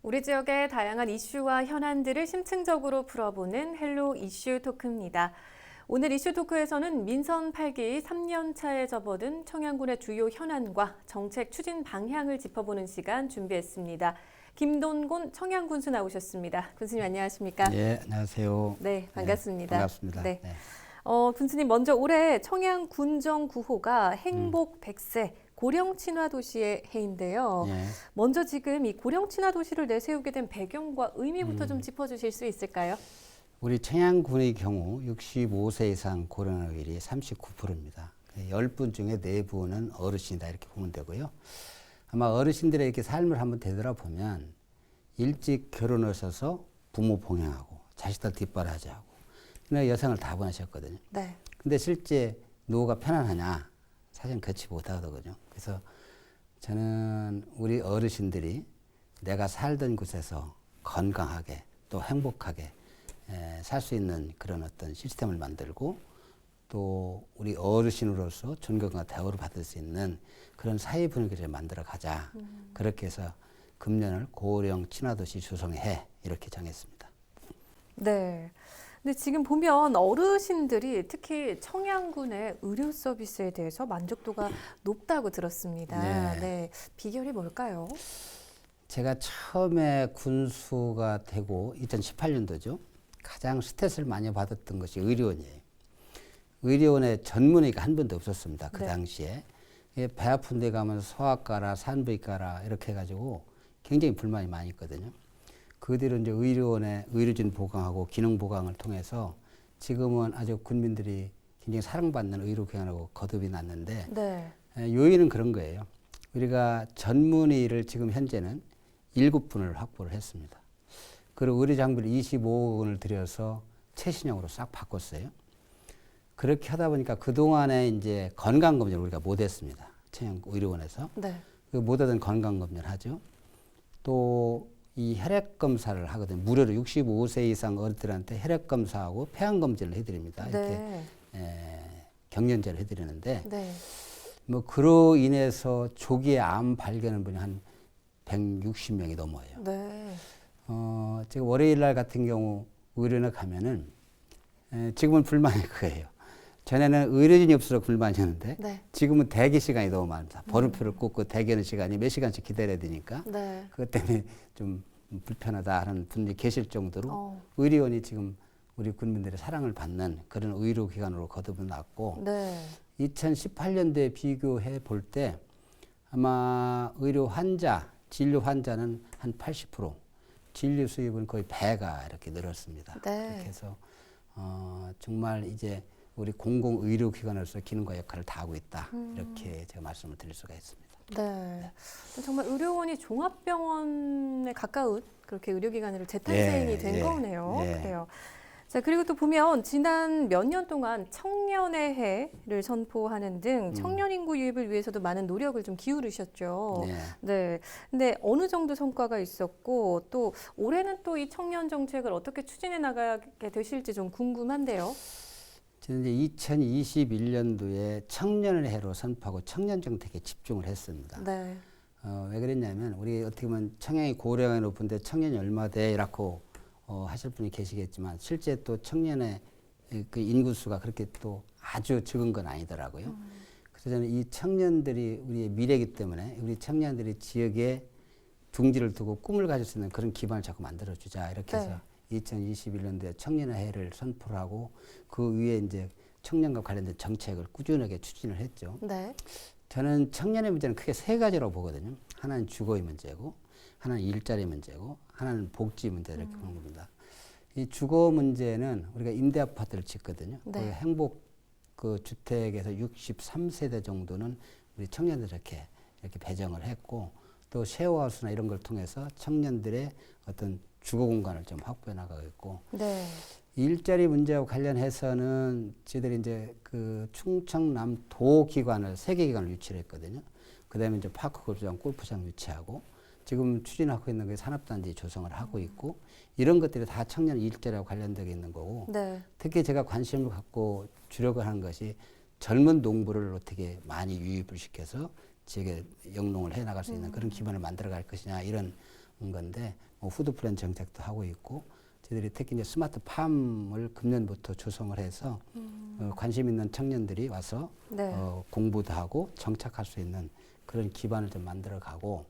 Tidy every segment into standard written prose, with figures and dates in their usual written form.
우리 지역의 다양한 이슈와 현안들을 심층적으로 풀어보는 헬로 이슈 토크입니다. 오늘 이슈 토크에서는 민선 8기 3년 차에 접어든 청양군의 주요 현안과 정책 추진 방향을 짚어보는 시간 준비했습니다. 김돈곤 청양군수 나오셨습니다. 군수님 안녕하십니까? 네, 안녕하세요. 네, 반갑습니다. 네, 반갑습니다. 네. 네. 군수님 먼저 올해 청양 군정 9호가 행복 100세 고령 친화 도시의 해인데요. 네. 먼저 지금 이 고령 친화 도시를 내세우게 된 배경과 의미부터 좀 짚어주실 수 있을까요? 우리 청양군의 경우 65세 이상 고령화율이 39%입니다. 10분 중에 4분은 어르신이다 이렇게 보면 되고요. 아마 어르신들의 이렇게 삶을 한번 되돌아보면 일찍 결혼하셔서 부모 봉양하고 자식들 뒷바라지 하고 이런 여성을 다 보내셨거든요. 네. 근데 실제 노후가 편안하냐? 사실은 그렇지 못하거든요. 그래서 저는 우리 어르신들이 내가 살던 곳에서 건강하게 또 행복하게 살 수 있는 그런 어떤 시스템을 만들고 또 우리 어르신으로서 존경과 대우를 받을 수 있는 그런 사회 분위기를 만들어 가자. 그렇게 해서 금년을 고령 친화도시 조성해 이렇게 정했습니다. 네. 근데 지금 보면 어르신들이 특히 청양군의 의료 서비스에 대해서 만족도가 높다고 들었습니다. 네. 네. 비결이 뭘까요? 제가 처음에 군수가 되고 2018년도죠. 가장 스트레스를 많이 받았던 것이 의료원이에요. 의료원에 전문의가 한 번도 없었습니다. 그 네. 당시에. 배 아픈 데 가면 소아과라 산부인과라 이렇게 해가지고 굉장히 불만이 많이 있거든요. 그 뒤로 이제 의료원에 의료진 보강하고 기능 보강을 통해서 지금은 아주 군민들이 굉장히 사랑받는 의료기관으로 거듭이 났는데 네. 요인은 그런 거예요. 우리가 전문의를 지금 현재는 7분을 확보를 했습니다. 그리고 의료 장비를 25억 원을 들여서 최신형으로 싹 바꿨어요. 그렇게 하다 보니까 그동안에 이제 건강검진을 우리가 못했습니다. 청양 의료원에서. 네. 못 하던 건강검진을 하죠. 또 이 혈액검사를 하거든요. 무료로 65세 이상 어른들한테 혈액검사하고 폐암검진을 해드립니다. 네. 이렇게 경련제를 해드리는데 네. 뭐 그로 인해서 조기에 암 발견한 분이 한 160명이 넘어요. 네. 지금 월요일 날 같은 경우 의료원에 가면은 지금은 불만이 그거예요. 전에는 의료진이 없어서 불만이었는데 네. 지금은 대기 시간이 너무 많다. 번호표를 꽂고 대기하는 시간이 몇 시간씩 기다려야 되니까 네. 그것 때문에 좀 불편하다 하는 분들이 계실 정도로 어. 의료원이 지금 우리 국민들의 사랑을 받는 그런 의료기관으로 거듭났고 네. 2018년도에 비교해 볼 때 아마 의료 환자, 진료 환자는 한 80%, 진료 수입은 거의 배가 이렇게 늘었습니다. 네. 그렇게 해서 정말 이제 우리 공공의료기관으로서 기능과 역할을 다하고 있다. 이렇게 제가 말씀을 드릴 수가 있습니다. 네. 정말 의료원이 종합병원에 가까운 그렇게 의료기관으로 재탄생이 된 거네요. 예. 그래요. 자, 그리고 또 보면 지난 몇 년 동안 청년의 해를 선포하는 등 청년 인구 유입을 위해서도 많은 노력을 좀 기울이셨죠. 네. 네. 근데 어느 정도 성과가 있었고 또 올해는 또 이 청년 정책을 어떻게 추진해 나가게 되실지 좀 궁금한데요. 저는 이제 2021년도에 청년의 해로 선포하고 청년 정책에 집중을 했습니다. 네. 왜 그랬냐면 우리 어떻게 보면 청양이 고령이 높은데 청년이 얼마 돼라고 하실 분이 계시겠지만 실제 또 청년의 그 인구수가 그렇게 또 아주 적은 건 아니더라고요. 그래서 저는 이 청년들이 우리의 미래이기 때문에 우리 청년들이 지역에 둥지를 두고 꿈을 가질 수 있는 그런 기반을 자꾸 만들어주자 이렇게 해서 2021년도에 청년의 해를 선포를 하고 그 위에 이제 청년과 관련된 정책을 꾸준하게 추진을 했죠. 네. 저는 청년의 문제는 크게 세 가지라고 보거든요. 하나는 주거의 문제고, 하나는 일자리 문제고, 하나는 복지 문제 이렇게 보는 겁니다. 이 주거 문제는 우리가 임대 아파트를 짓거든요. 네. 우리 행복 그 주택에서 63세대 정도는 우리 청년들 이렇게 배정을 했고, 또 쉐어하우스나 이런 걸 통해서 청년들의 어떤 주거 공간을 좀 확보해 나가고 있고, 네. 일자리 문제와 관련해서는 저희들이 이제 그 충청남 도기관을 3개 기관을 유치를 했거든요. 그다음에 이제 파크 골프장 유치하고 지금 추진하고 있는 게 산업단지 조성을 하고 있고 이런 것들이 다 청년 일자리와 관련되어 있는 거고 네. 특히 제가 관심을 갖고 주력을 하는 것이 젊은 농부를 어떻게 많이 유입을 시켜서 지역에 영농을 해 나갈 수 있는 그런 기반을 만들어 갈 것이냐 이런 건데 푸드 플랜 정책도 하고 있고 저희들이 특히 이제 스마트 팜을 금년부터 조성을 해서 관심 있는 청년들이 와서 네. 공부도 하고 정착할 수 있는 그런 기반을 좀 만들어가고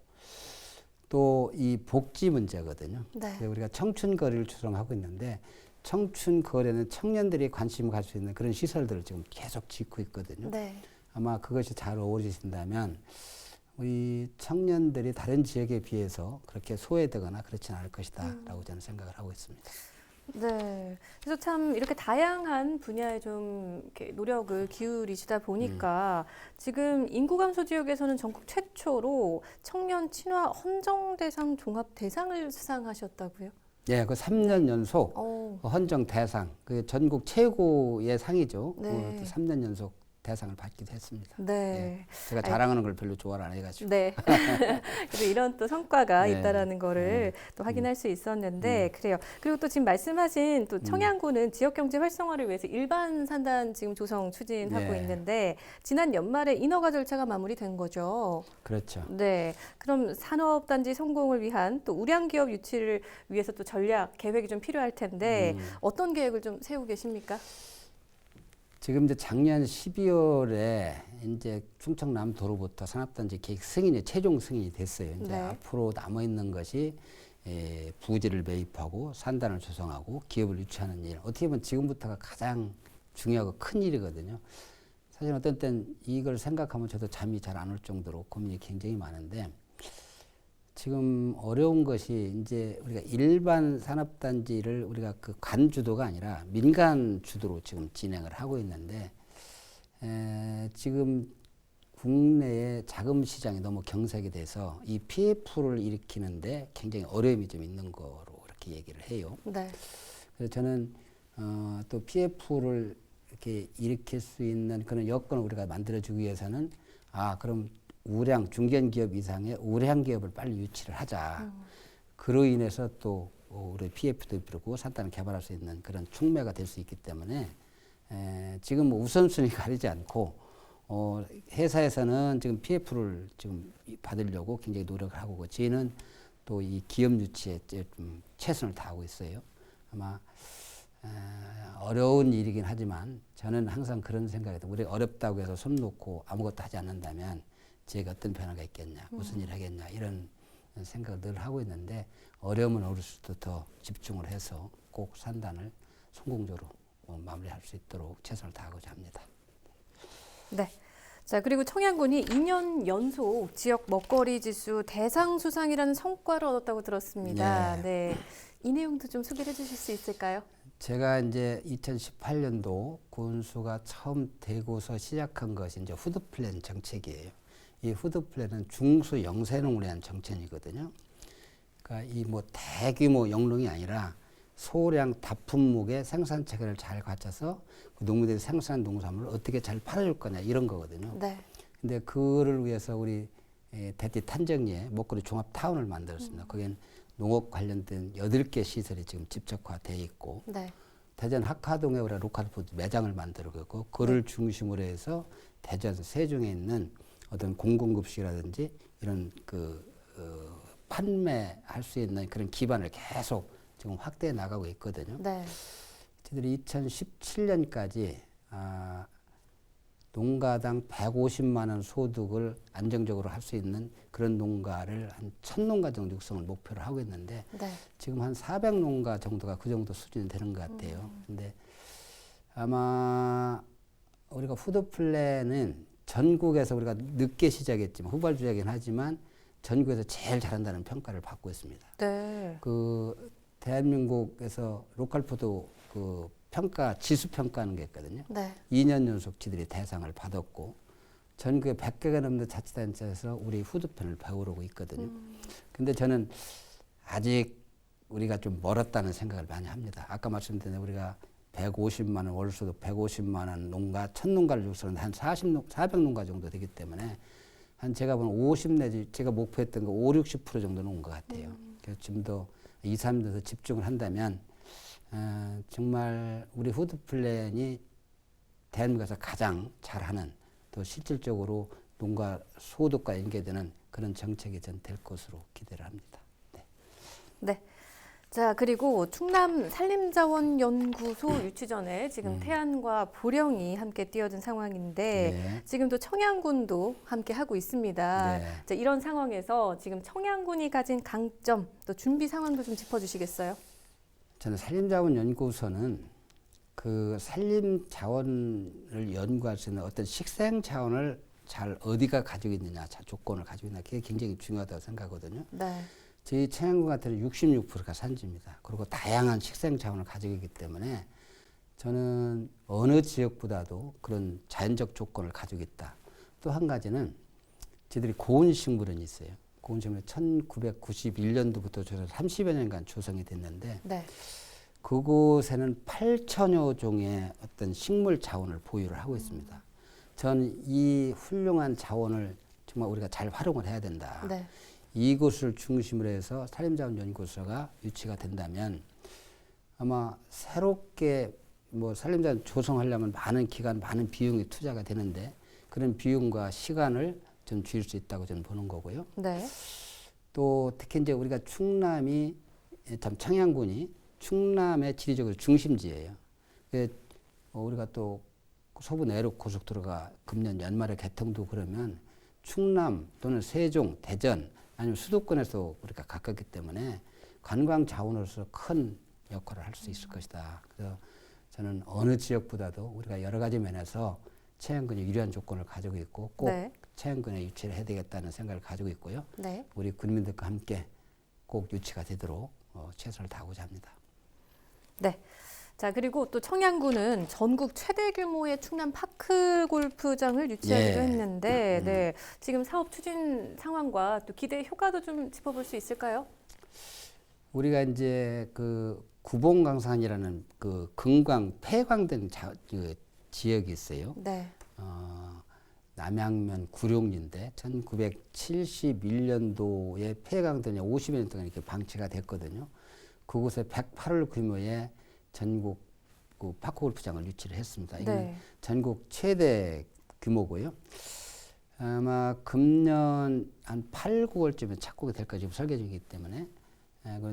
또 이 복지 문제거든요. 네. 그래서 우리가 청춘 거리를 조성하고 있는데 청춘 거리는 청년들이 관심 갈 수 있는 그런 시설들을 지금 계속 짓고 있거든요. 네. 아마 그것이 잘 어우러진다면 우리 청년들이 다른 지역에 비해서 그렇게 소외되거나 그렇지는 않을 것이다라고 저는 생각을 하고 있습니다. 네. 그래서 참 이렇게 다양한 분야에 좀 이렇게 노력을 기울이시다 보니까 지금 인구 감소 지역에서는 전국 최초로 청년 친화 헌정 대상 종합 대상을 수상하셨다고요? 예, 그 3년 연속 헌정 대상, 그 전국 최고의 상이죠. 네. 3년 연속 대상을 받기도 했습니다. 네. 예, 제가 자랑하는 걸 별로 좋아를 안 해가지고. 네. 그래서 이런 또 성과가 네. 있다라는 거를 또 확인할 수 있었는데 그래요. 그리고 또 지금 말씀하신 또 청양군은 지역 경제 활성화를 위해서 일반 산단 지금 조성 추진하고 네. 있는데 지난 연말에 인허가 절차가 마무리된 거죠. 그렇죠. 네. 그럼 산업단지 성공을 위한 또 우량 기업 유치를 위해서 또 전략 계획이 좀 필요할 텐데 어떤 계획을 좀 세우고 계십니까? 지금 이제 작년 12월에 이제 충청남도로부터 산업단지 계획 승인이 최종 승인이 됐어요. 이제 네. 앞으로 남아 있는 것이 부지를 매입하고 산단을 조성하고 기업을 유치하는 일. 어떻게 보면 지금부터가 가장 중요하고 큰 일이거든요. 사실 어떤 땐 이걸 생각하면 저도 잠이 잘 안 올 정도로 고민이 굉장히 많은데 지금 어려운 것이 이제 우리가 일반 산업단지를 우리가 그 관주도가 아니라 민간 주도로 지금 진행을 하고 있는데 지금 국내의 자금 시장이 너무 경색이 돼서 이 PF를 일으키는데 굉장히 어려움이 좀 있는 거로 이렇게 얘기를 해요. 네. 그래서 저는 또 PF를 이렇게 일으킬 수 있는 그런 여건을 우리가 만들어주기 위해서는 그럼 우량 중견기업 이상의 우량 기업을 빨리 유치를 하자. 그로 인해서 또 우리 PF도 이루고 산단을 개발할 수 있는 그런 촉매가 될 수 있기 때문에 지금 뭐 우선순위 가리지 않고 회사에서는 지금 PF를 지금 받으려고 굉장히 노력을 하고 저희는 또 이 기업 유치에 좀 최선을 다하고 있어요. 아마 어려운 일이긴 하지만 저는 항상 그런 생각이 들어요. 우리 어렵다고 해서 손 놓고 아무것도 하지 않는다면 제가 어떤 변화가 있겠냐, 무슨 일을 하겠냐 이런 생각을 늘 하고 있는데 어려움은 어려울수록 더 집중을 해서 꼭 산단을 성공적으로 마무리할 수 있도록 최선을 다하고자 합니다. 네. 자, 그리고 청양군이 2년 연속 지역 먹거리 지수 대상 수상이라는 성과를 얻었다고 들었습니다. 네. 이 내용도 좀 소개해 주실 수 있을까요? 제가 이제 2018년도 군수가 처음 되고서 시작한 것이 이제 푸드 플랜 정책이에요. 이 푸드 플랜은 중수 영세농을 위한 정책이거든요. 그러니까 이 뭐 대규모 영농이 아니라 소량 다품목의 생산 체계를 잘 갖춰서 그 농민들이 생산한 농산물을 어떻게 잘 팔아줄 거냐 이런 거거든요. 네. 근데 그거를 위해서 우리 대띠 탄정리에 먹거리 종합 타운을 만들었습니다. 거기엔 농업 관련된 8개 시설이 지금 집적화되어 있고 네. 대전 학화동에 우리가 로컬푸드 매장을 만들고 있고 그를 중심으로 해서 대전 세종에 있는 어떤 공공급식이라든지 이런 판매할 수 있는 그런 기반을 계속 지금 확대해 나가고 있거든요. 네. 저희들이 2017년까지 농가당 150만 원 소득을 안정적으로 할 수 있는 그런 농가를 한 1000농가 정도 육성을 목표로 하고 있는데 네. 지금 한 400농가 정도가 그 정도 수준이 되는 것 같아요. 근데 아마 우리가 푸드 플랜은 전국에서 우리가 늦게 시작했지만 후발주자이긴 하지만 전국에서 제일 잘한다는 평가를 받고 있습니다. 네. 그 대한민국에서 로컬푸드 그 평가 지수 평가하는 게 있거든요. 네. 2년 연속 지들이 대상을 받았고 전국에 100개가 넘는 자치단체에서 우리 푸드편을 배우려고 있거든요. 근데 저는 아직 우리가 좀 멀었다는 생각을 많이 합니다. 아까 말씀드린 우리가 150만 원 월소득 150만 원 농가 1000농가를 육성하는데 한 400농가 정도 되기 때문에 한 제가 보는 50 내지 제가 목표했던 거 5, 60% 정도는 온 것 같아요. 그래서 좀 더 2, 3년 더 집중을 한다면 정말 우리 푸드 플랜이 대한민국에서 가장 잘하는 또 실질적으로 농가 소득과 연계되는 그런 정책이 전 될 것으로 기대를 합니다. 네. 네. 자, 그리고 충남 산림자원연구소 유치전에 지금 태안과 보령이 함께 뛰어든 상황인데 네. 지금 또 청양군도 함께 하고 있습니다. 네. 자, 이런 상황에서 지금 청양군이 가진 강점 또 준비 상황도 좀 짚어주시겠어요? 저는 산림자원연구소는 그 산림자원을 연구할 수 있는 어떤 식생자원을 잘 어디가 가지고 있느냐, 조건을 가지고 있느냐, 그게 굉장히 중요하다고 생각하거든요. 네. 저희 청양군 같은 경우는 66%가 산지입니다. 그리고 다양한 식생자원을 가지고 있기 때문에 저는 어느 지역보다도 그런 자연적 조건을 가지고 있다. 또 한 가지는 저희들이 고온식물원이 있어요. 고온식물원 1991년도부터 30여 년간 조성이 됐는데 네. 그곳에는 8천여 종의 어떤 식물 자원을 보유를 하고 있습니다. 저는 이 훌륭한 자원을 정말 우리가 잘 활용을 해야 된다. 네. 이곳을 중심으로 해서 산림자원연구소가 유치가 된다면 아마 새롭게 뭐 산림자원 조성하려면 많은 기간, 많은 비용이 투자가 되는데 그런 비용과 시간을 좀 줄일 수 있다고 저는 보는 거고요. 네. 또 특히 이제 우리가 충남이 참 청양군이 충남의 지리적으로 중심지예요. 우리가 또 서부 내륙 고속도로가 금년 연말에 개통도 그러면 충남 또는 세종, 대전 아니면 수도권에서 우리가 가깝기 때문에 관광 자원으로서 큰 역할을 할 수 있을 것이다. 그래서 저는 어느 지역보다도 우리가 여러 가지 면에서 청양군이 유리한 조건을 가지고 있고 꼭 네. 청양군에 유치를 해야 되겠다는 생각을 가지고 있고요. 네. 우리 군민들과 함께 꼭 유치가 되도록 최선을 다하고자 합니다. 네. 자, 그리고 또 청양군은 전국 최대 규모의 충남 파크 골프장을 유치하기도 예. 했는데, 네. 지금 사업 추진 상황과 또 기대 효과도 좀 짚어볼 수 있을까요? 우리가 이제 그 구봉강산이라는 그 금광, 폐광된 그 지역이 있어요. 네. 남양면 구룡리인데 1971년도에 폐광전이 50여 년 동안 이렇게 방치가 됐거든요. 그곳에 108홀 규모의 전국 그 파크 골프장을 유치를 했습니다. 이게 네. 전국 최대 규모고요. 아마 금년 한 8, 9월쯤에 착공이 될까 지금 설계 중이기 때문에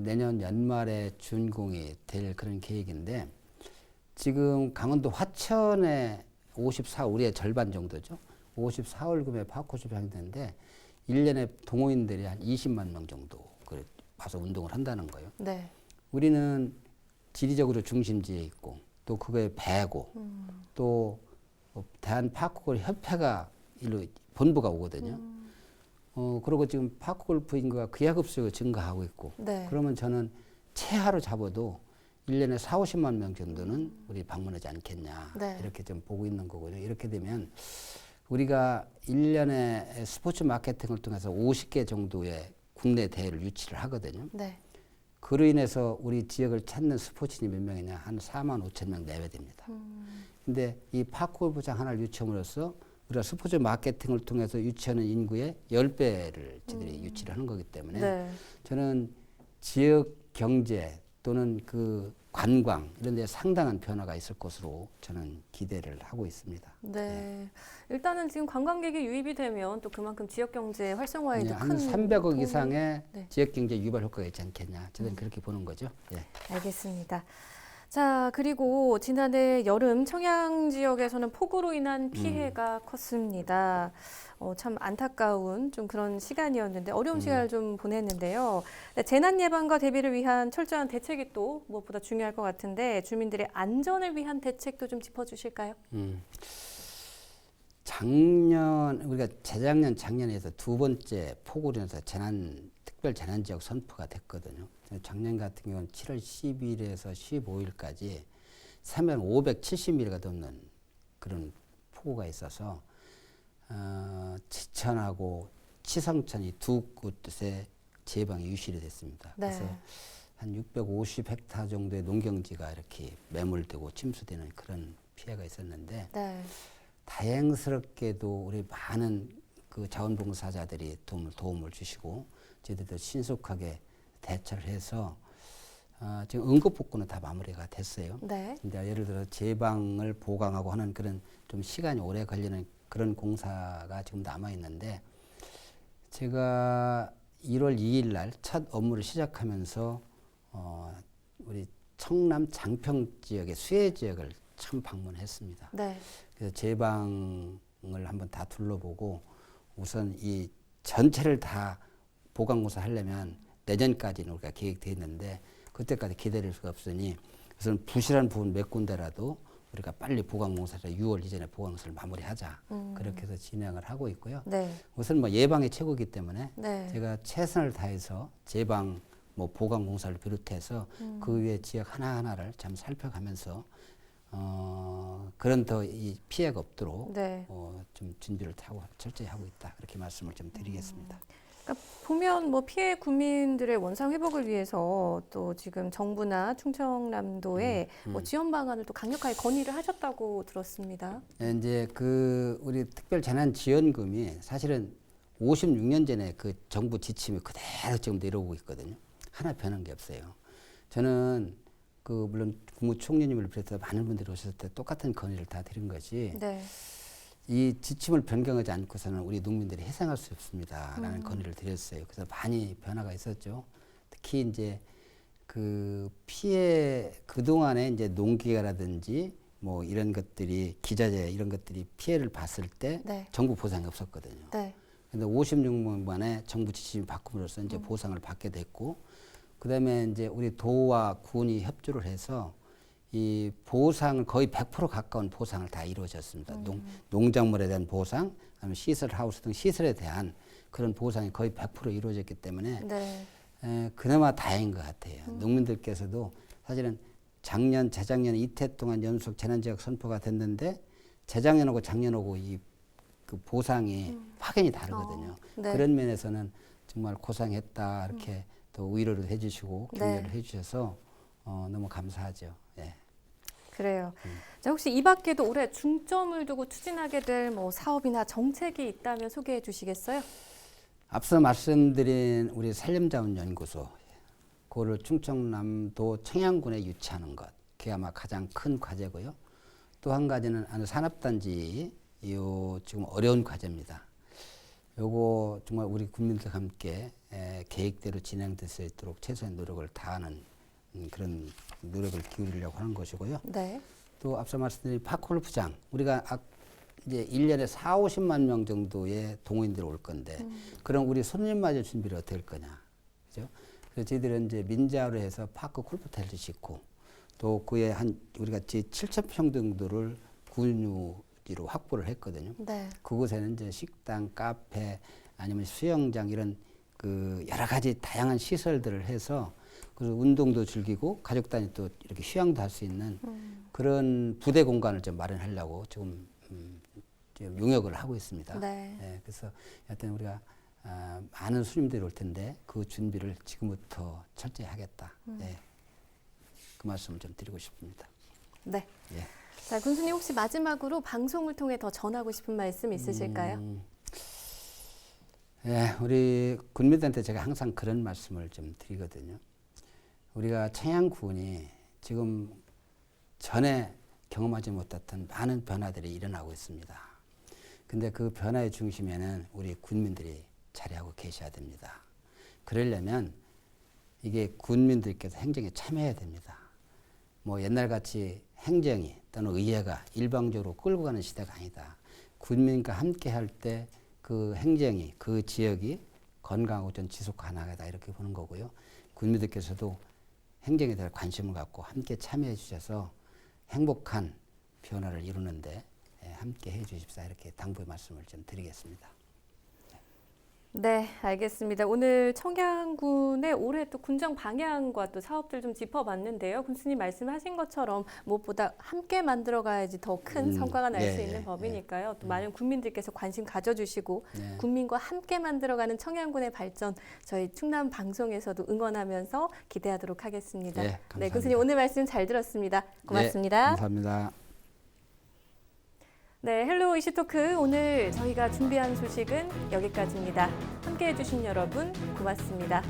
내년 연말에 준공이 될 그런 계획인데 지금 강원도 화천에 54홀의 절반 정도죠. 54홀 규모의 파크 골프장이 되는데 1년에 동호인들이 한 20만 명 정도 와서 운동을 한다는 거예요. 네. 우리는 지리적으로 중심지에 있고 또 그거에 배고 또 대한파크골 협회가 일로 본부가 오거든요. 그리고 지금 파크골프 인구가 기하급수로 증가하고 있고 네. 그러면 저는 최하로 잡아도 1년에 4, 50만 명 정도는 우리 방문하지 않겠냐 네. 이렇게 좀 보고 있는 거고요. 이렇게 되면 우리가 1년에 스포츠 마케팅을 통해서 50개 정도의 국내 대회를 유치를 하거든요. 네. 그로 인해서 우리 지역을 찾는 스포츠인이 몇 명이냐 한 4만 5천 명 내외 됩니다. 근데 이 파크골프장 하나를 유치함으로써 우리가 스포츠 마케팅을 통해서 유치하는 인구의 10배를 저희들이 유치를 하는 거기 때문에 네. 저는 지역 경제 또는 그 관광 이런 데 상당한 변화가 있을 것으로 저는 기대를 하고 있습니다. 네. 일단은 지금 관광객이 유입이 되면 또 그만큼 지역 경제 활성화에도 한 큰 300억 도움이- 이상의 네. 지역 경제 유발 효과가 있지 않겠냐. 저는 그렇게 보는 거죠. 예. 알겠습니다. 자, 그리고 지난해 여름 청양 지역에서는 폭우로 인한 피해가 컸습니다. 참 안타까운 좀 그런 시간이었는데 어려운 시간을 좀 보냈는데요. 네, 재난 예방과 대비를 위한 철저한 대책이 또 무엇보다 중요할 것 같은데 주민들의 안전을 위한 대책도 좀 짚어주실까요? 작년 우리가 재작년 작년에서 두 번째 폭우로 인해서 특별 재난 지역 선포가 됐거든요. 작년 같은 경우는 7월 10일에서 15일까지 3,570mm가 넘는 그런 폭우가 있어서 지천하고 치성천 이 두 곳에 제방이 유실이 됐습니다. 네. 그래서 한 650헥타 정도의 농경지가 이렇게 매몰되고 침수되는 그런 피해가 있었는데 네. 다행스럽게도 우리 많은 그 자원봉사자들이 도움을 주시고 저희들도 신속하게 대처를 해서 지금 응급복구는 다 마무리가 됐어요. 네. 근데 예를 들어 제방을 보강하고 하는 그런 좀 시간이 오래 걸리는 그런 공사가 지금 남아 있는데 제가 1월 2일 날 첫 업무를 시작하면서 우리 청남 장평 지역의 수해 지역을 처음 방문했습니다. 네. 그래서 제 방을 한번 다 둘러보고 우선 이 전체를 다 보강공사 하려면 내년까지는 우리가 계획되어 있는데 그때까지 기다릴 수가 없으니 우선 부실한 부분 몇 군데라도 우리가 빨리 보강공사를 6월 이전에 보강공사를 마무리하자. 그렇게 해서 진행을 하고 있고요. 네. 우선 뭐 예방이 최고이기 때문에 네. 제가 최선을 다해서 제방 뭐 보강공사를 비롯해서 그 외 지역 하나하나를 참 살펴가면서 그런 더 이 피해가 없도록 네. 좀 준비를 하고 철저히 하고 있다. 그렇게 말씀을 좀 드리겠습니다. 그러니까 보면 뭐 피해 국민들의 원상 회복을 위해서 또 지금 정부나 충청남도에 뭐 지원 방안을 또 강력하게 건의를 하셨다고 들었습니다. 이제 그 우리 특별 재난 지원금이 사실은 56년 전에 그 정부 지침이 그대로 지금 내려오고 있거든요. 하나 변한 게 없어요. 저는 그 물론 국무총리님을 비롯해서 많은 분들이 오셨을 때 똑같은 건의를 다 드린 것이 네. 이 지침을 변경하지 않고서는 우리 농민들이 해상할 수 없습니다라는 건의를 드렸어요. 그래서 많이 변화가 있었죠. 특히 이제 그 피해 그동안에 이제 농기계라든지 뭐 이런 것들이 기자재 이런 것들이 피해를 봤을 때 네. 정부 보상이 없었거든요. 네. 근데 56년 만에 정부 지침이 바꿈으로써 이제 보상을 받게 됐고 그다음에 이제 우리 도와 군이 협조를 해서 이 보상을 거의 100% 가까운 보상을 다 이루어졌습니다. 농작물에 대한 보상, 아니면 시설 하우스 등 시설에 대한 그런 보상이 거의 100% 이루어졌기 때문에 네. 그나마 다행인 것 같아요. 농민들께서도 사실은 작년, 재작년 이태 동안 연속 재난지역 선포가 됐는데 재작년하고 작년하고 이 그 보상이 확연히 다르거든요. 네. 그런 면에서는 정말 고생했다 이렇게 또 위로를 해주시고 격려를 네. 해주셔서 너무 감사하죠. 예. 그래요. 자, 혹시 이 밖에도 올해 중점을 두고 추진하게 될 뭐 사업이나 정책이 있다면 소개해 주시겠어요? 앞서 말씀드린 우리 산림자원연구소, 그거를 충청남도 청양군에 유치하는 것, 그게 아마 가장 큰 과제고요. 또 한 가지는 산업단지, 요 지금 어려운 과제입니다. 요거 정말 우리 국민들과 함께 계획대로 진행될 수 있도록 최선의 노력을 다하는 그런 노력을 기울이려고 하는 것이고요. 네. 또 앞서 말씀드린 파크골프장, 우리가 이제 1년에 4, 50만 명 정도의 동호인들이 올 건데 그럼 우리 손님 맞을 준비를 어떻게 할 거냐. 그죠? 그래서 저희들은 이제 민자로 해서 파크 골프타일을 짓고 또 그에 우리가 7,000평 정도를 군유지로 확보를 했거든요. 네. 그곳에는 이제 식당, 카페 아니면 수영장 이런 그 여러 가지 다양한 시설들을 해서 그래서 운동도 즐기고 가족 단위 또 이렇게 휴양도 할 수 있는 그런 부대 공간을 좀 마련하려고 지금 용역을 하고 있습니다. 네. 네, 그래서 하여튼 우리가 많은 손님들이 올 텐데 그 준비를 지금부터 철저히 하겠다. 네, 그 말씀을 좀 드리고 싶습니다. 네. 예. 자, 군수님 혹시 마지막으로 방송을 통해 더 전하고 싶은 말씀 있으실까요? 예, 우리 군민들한테 제가 항상 그런 말씀을 좀 드리거든요. 우리가 청양군이 지금 전에 경험하지 못했던 많은 변화들이 일어나고 있습니다. 근데 그 변화의 중심에는 우리 군민들이 자리하고 계셔야 됩니다. 그러려면 이게 군민들께서 행정에 참여해야 됩니다. 뭐 옛날같이 행정이 또는 의회가 일방적으로 끌고 가는 시대가 아니다. 군민과 함께 할 때 그 행정이 그 지역이 건강하고 좀 지속 가능하다 이렇게 보는 거고요. 군민들께서도 행정에 대한 관심을 갖고 함께 참여해 주셔서 행복한 변화를 이루는데 함께 해 주십사 이렇게 당부의 말씀을 좀 드리겠습니다. 네, 알겠습니다. 오늘 청양군의 올해 또 군정 방향과 또 사업들 좀 짚어봤는데요. 군수님 말씀하신 것처럼 무엇보다 함께 만들어가야지 더 큰 성과가 날 수 있는 법이니까요. 또 많은 국민들께서 관심 가져주시고 국민과 함께 만들어가는 청양군의 발전 저희 충남 방송에서도 응원하면서 기대하도록 하겠습니다. 네, 감사합니다. 네, 군수님 오늘 말씀 잘 들었습니다. 고맙습니다. 네, 감사합니다. 네, 헬로 이슈토크 오늘 저희가 준비한 소식은 여기까지입니다. 함께해 주신 여러분 고맙습니다.